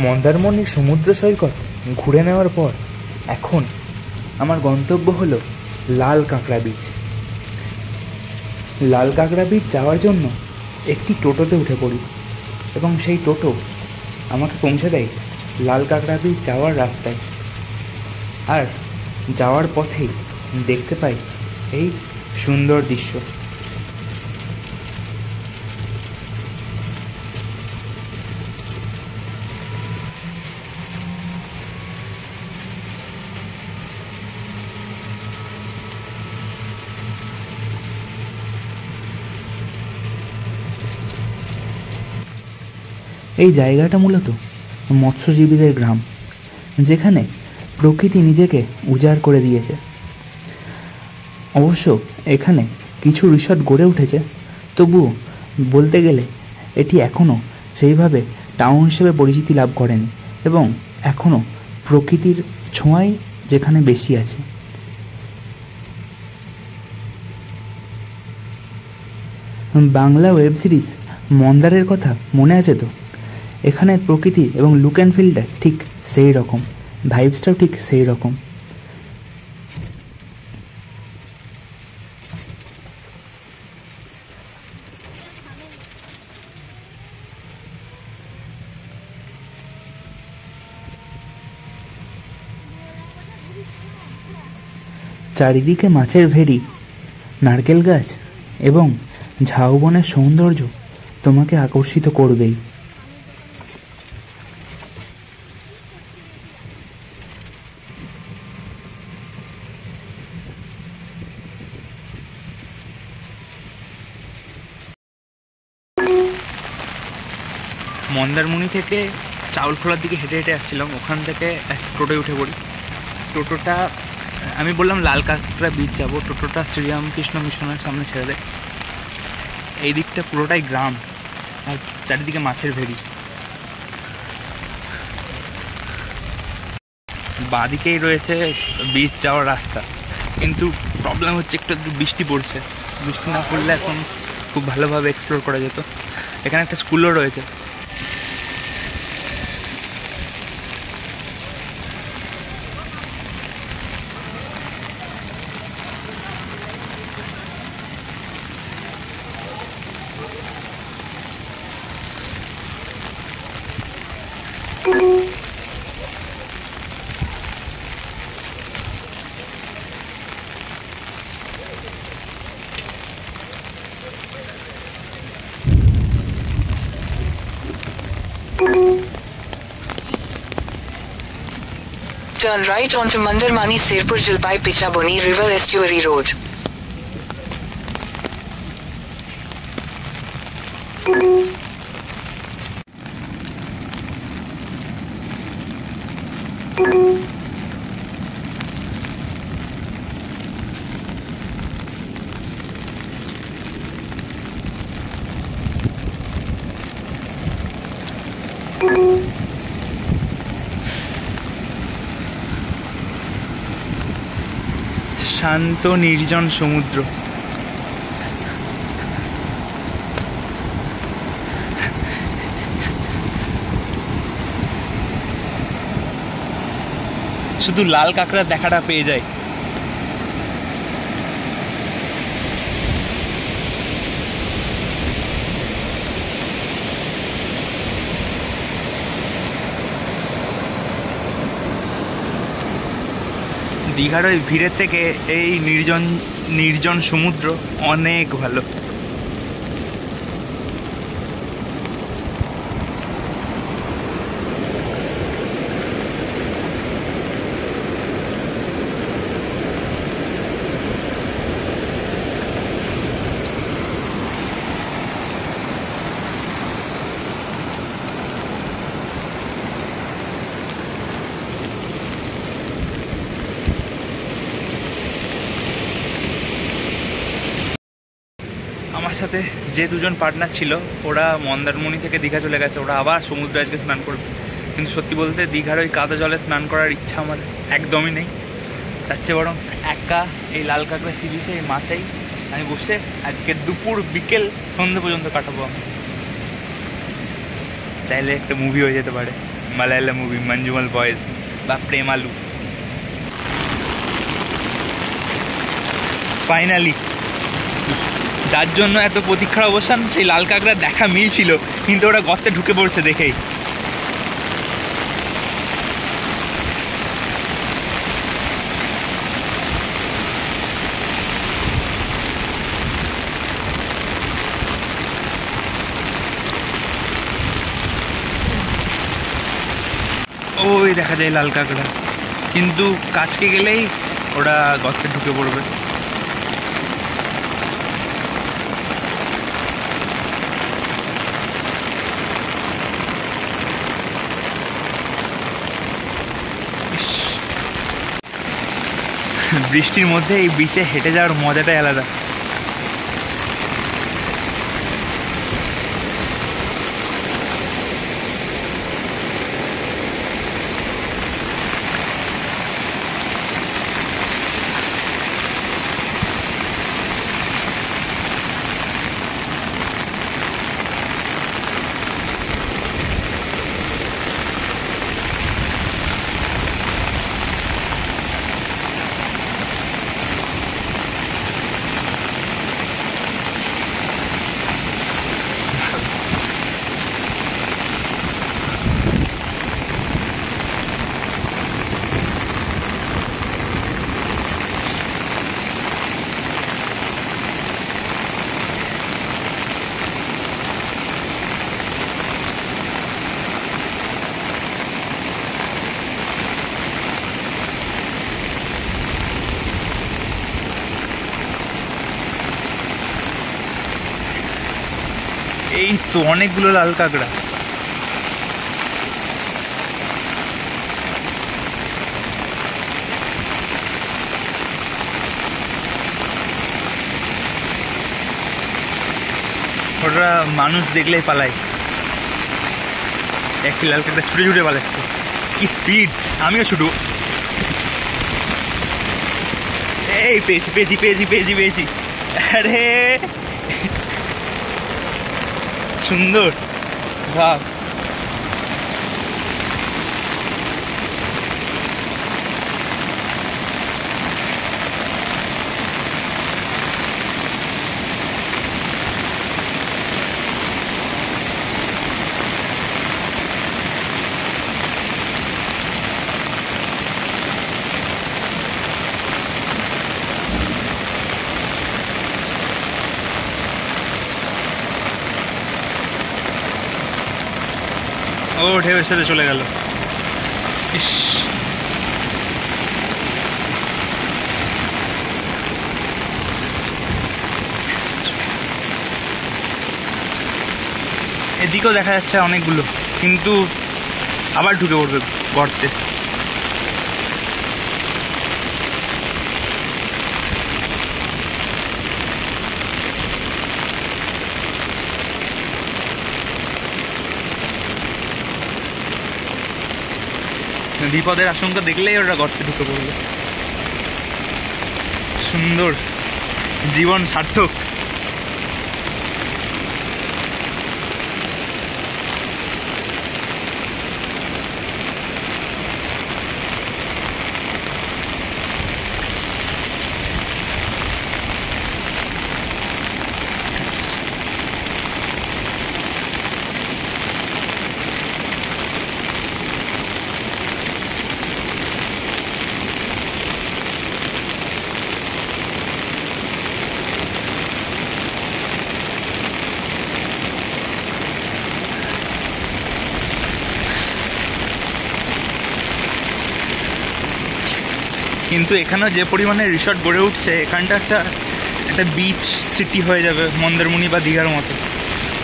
মন্দারমণির সমুদ্র সৈকত ঘুরে নেওয়ার পর এখন আমার গন্তব্য হলো লাল কাঁকড়া বিচ। লাল কাঁকড়া বিচ যাওয়ার জন্য একটি টোটোতে উঠে পড়ি এবং সেই টোটো আমাকে পৌঁছে দেয় লাল কাঁকড়া বিচ যাওয়ার রাস্তায়। আর যাওয়ার পথেই দেখতে পাই এই সুন্দর দৃশ্য। এই জায়গাটা মূলত মৎস্যজীবীদের গ্রাম, যেখানে প্রকৃতি নিজেকে উজাড় করে দিয়েছে। অবশ্য এখানে কিছু রিসর্ট গড়ে উঠেছে, তবুও বলতে গেলে এটি এখনও সেইভাবে টাউন হিসেবে পরিচিতি লাভ করেনি এবং এখনও প্রকৃতির ছোঁয়াই যেখানে বেশি আছে। বাংলা ওয়েব সিরিজ মন্দারের কথা মনে আছে তো? এখানের প্রকৃতি এবং লুক অ্যান্ড ফিলটা ঠিক সেই রকম, ভাইবসটাও ঠিক সেই রকম। চারিদিকে মাছের ভেড়ি, নারকেল গাছ এবং ঝাউবনের সৌন্দর্য তোমাকে আকর্ষিত করবেই। মন্দারমণি থেকে চাউলখোলার দিকে হেঁটে হেঁটে আসছিলাম, ওখান থেকে এক টোটোয় উঠে পড়ি। টোটোটা আমি বললাম লাল কাঁকড়া বিচ যাবো, টোটোটা শ্রীরামকৃষ্ণ মিশনের সামনে ছেড়ে দেয়। এই দিকটা পুরোটাই গ্রাম আর চারিদিকে মাছের ভেড়ি। বাঁদিকেই রয়েছে বিচ যাওয়ার রাস্তা, কিন্তু প্রবলেম হচ্ছে একটু বৃষ্টি পড়ছে। বৃষ্টি না পড়লে এখন খুব ভালোভাবে এক্সপ্লোর করা যেত। এখানে একটা স্কুলও রয়েছে। Turn right onto Mandarmani Sirpur Jalpai Pichaboni River Estuary Road. শান্ত নির্জন সমুদ্র। শুধু লাল কাঁকড়ার দেখাটা পেয়ে যায়। দীঘার ওই ভিড়ের থেকে এই নির্জন সমুদ্র অনেক ভালো। আমার সাথে যে দুজন পার্টনার ছিল ওরা মন্দারমণি থেকে দীঘা চলে গেছে, ওরা আবার সমুদ্রে আজকে স্নান করবে। কিন্তু সত্যি বলতে দীঘার ওই কাদা জলে স্নান করার ইচ্ছা আমার একদমই নেই। তার চেয়ে বরং একা এই লাল কাঁকড়া সি বিচে এই মাচাই আমি বসে আজকে দুপুর বিকেল সন্ধ্যে পর্যন্ত কাটাবো। আমি চাইলে একটা মুভি হয়ে যেতে পারে। মালায়ালাম মুভি মঞ্জুমাল বয়েজ বা প্রেম আলু। ফাইনালি যার জন্য এত প্রতীক্ষার অবসান, সেই লাল কাঁকড়া দেখা মিলছিল, কিন্তু ওরা গর্তে ঢুকে পড়ছে দেখেই। ওই দেখা যায় লাল কাঁকড়া, কিন্তু কাছকে গেলেই ওরা গর্তে ঢুকে পড়বে। বৃষ্টির মধ্যে এই বিচে হেঁটে যাওয়ার মজাটাই আলাদা। এই তো অনেকগুলো লাল কাঁকড়া। ওরা মানুষ দেখলেই পালায়। একটি লাল কাঁকড়া ছুটে ছুটে পালাচ্ছে, কি স্পিড! আমিও ছুটু। এই পেয়েছি পেয়েছি পেয়েছি পেয়েছি পেয়েছি। আরে সুন্দর ভাব। ও ঢেউয়ের সাথে চলে গেল। ইস, এদিকেও দেখা যাচ্ছে অনেকগুলো, কিন্তু আবার ঢুকে পড়বে গর্তে। বিপদের আশঙ্কা দেখলেই ওরা গর্তে ঢুকে পড়বে। সুন্দর, জীবন সার্থক। কিন্তু এখানেও যে পরিমাণে রিসর্ট গড়ে উঠছে, এখানটা একটা বিচ সিটি হয়ে যাবে মন্দারমণি বা দীঘার মতো।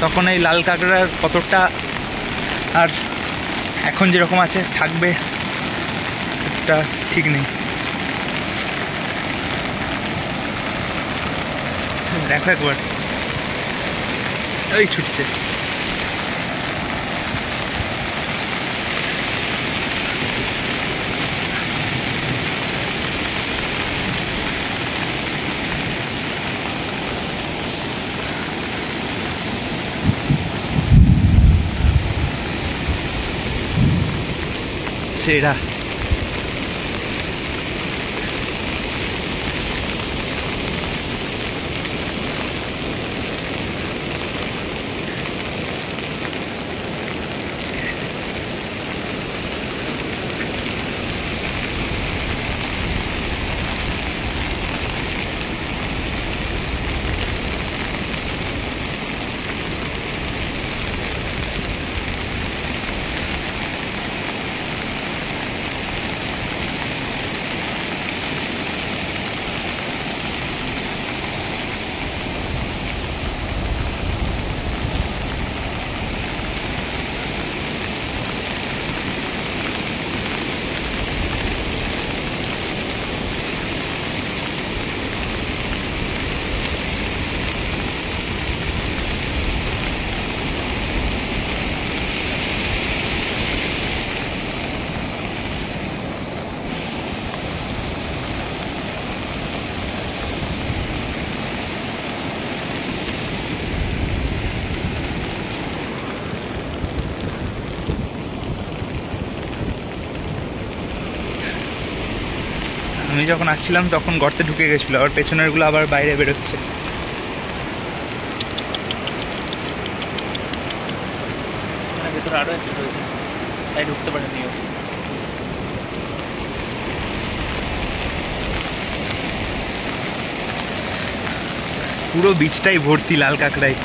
তখন এই লাল কাঁকড়ার কতটা আর এখন যেরকম আছে থাকবে একটা ঠিক নেই। দেখো একবার, ওই ছুটছে। সেরা। আমি যখন আসছিলাম তখন গর্তে ঢুকে গেছিলো, আবার পেছনেরগুলো আবার বাইরে বেরোচ্ছে। ভেতরে আরো একটু তাই ঢুকতে পারেনি। পুরো বিচটাই ভর্তি লাল কাঁকড়ায়।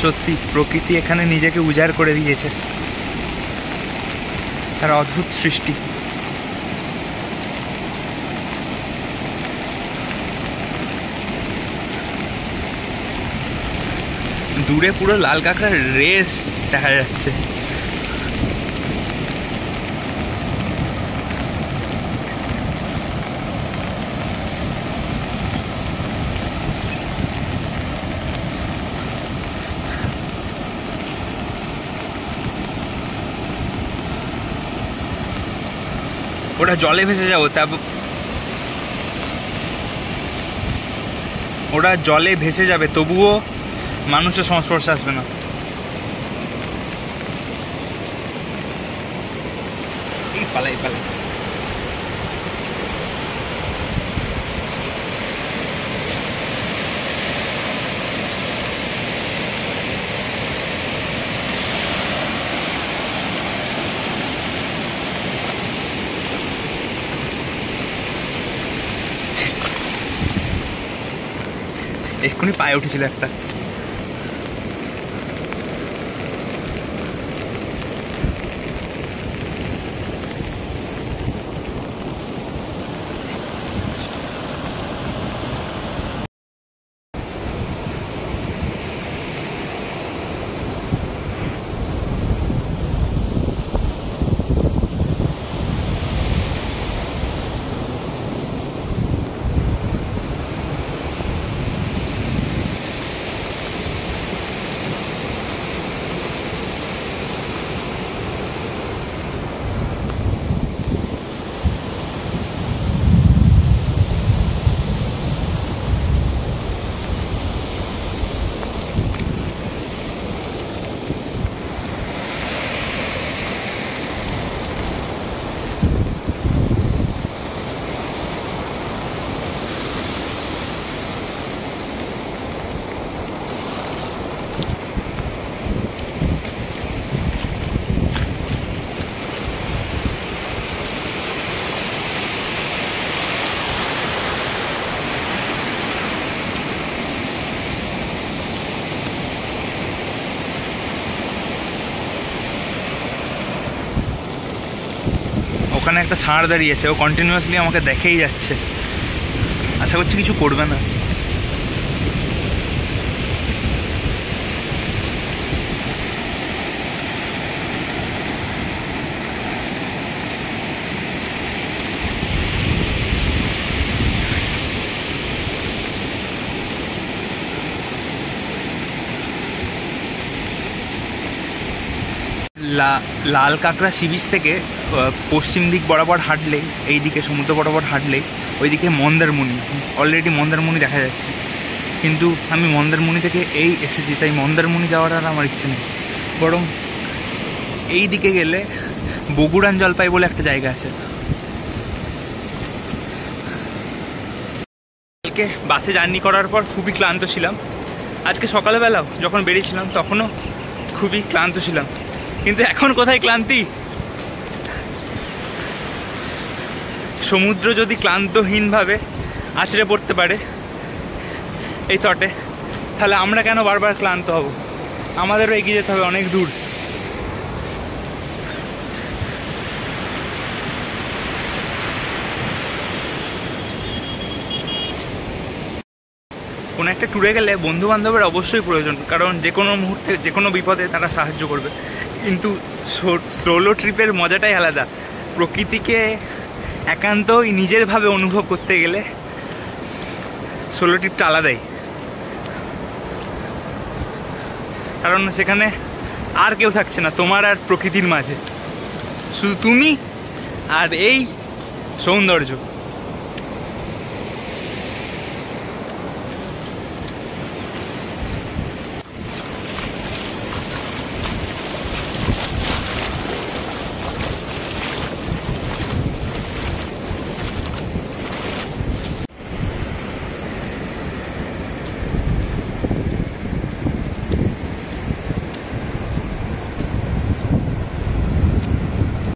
সত্যি প্রকৃতি এখানে নিজেকে উজাড় করে দিয়েছে, তার অদ্ভুত সৃষ্টি। দূরে পুরো লাল কাঁকড়ার রেস দেখা যাচ্ছে। ওটা জলে ভেসে যাবো, ওটা জলে ভেসে যাবে, তবুও মানুষের সংস্পর্শে আসবে না। এই পালাই পালাই। এক্ষুনি পায়ে উঠেছিল একটা। ওখানে একটা ষাঁড় দাঁড়িয়েছে, ও কন্টিনিউয়াসলি আমাকে দেখেই যাচ্ছে। আশা করছি কিছু করবে না। লাল কাঁকড়া সি বিচ থেকে পশ্চিম দিক বরাবর হাঁটলেই, এই দিকে সমুদ্র বরাবর হাঁটলেই ওইদিকে মন্দারমণি, অলরেডি মন্দারমণি দেখা যাচ্ছে, কিন্তু আমি মন্দারমণি থেকে এই এসেছি, তাই মন্দারমণি যাওয়ার আর আমার ইচ্ছে নেই। বরং এই দিকে গেলে বগুড়ান জলপাই বলে একটা জায়গা আছে। কালকে বাসে জার্নি করার পর খুবই ক্লান্ত ছিলাম। আজকে সকালবেলাও যখন বেরিয়েছিলাম তখনও খুবই ক্লান্ত ছিলাম, কিন্তু এখন কোথায় ক্লান্তি? সমুদ্র যদি ক্লান্তহীনভাবে আছড়ে পড়তে পারে এই তটে, তাহলে আমরা কেন বারবার ক্লান্ত হব? আমাদেরও এগিয়ে যেতে হবে অনেক দূর। কোনো একটা ট্যুরে গেলে বন্ধু বান্ধবের অবশ্যই প্রয়োজন, কারণ যে কোনো মুহূর্তে যে কোনো বিপদে তারা সাহায্য করবে। কিন্তু সোলো ট্রিপের মজাটাই আলাদা। প্রকৃতিকে একান্তই নিজেরভাবে অনুভব করতে গেলে সোলো ট্রিপটা আলাদাই, কারণ সেখানে আর কেউ থাকছে না, তোমার আর প্রকৃতির মাঝে শুধু তুমি আর এই সৌন্দর্য।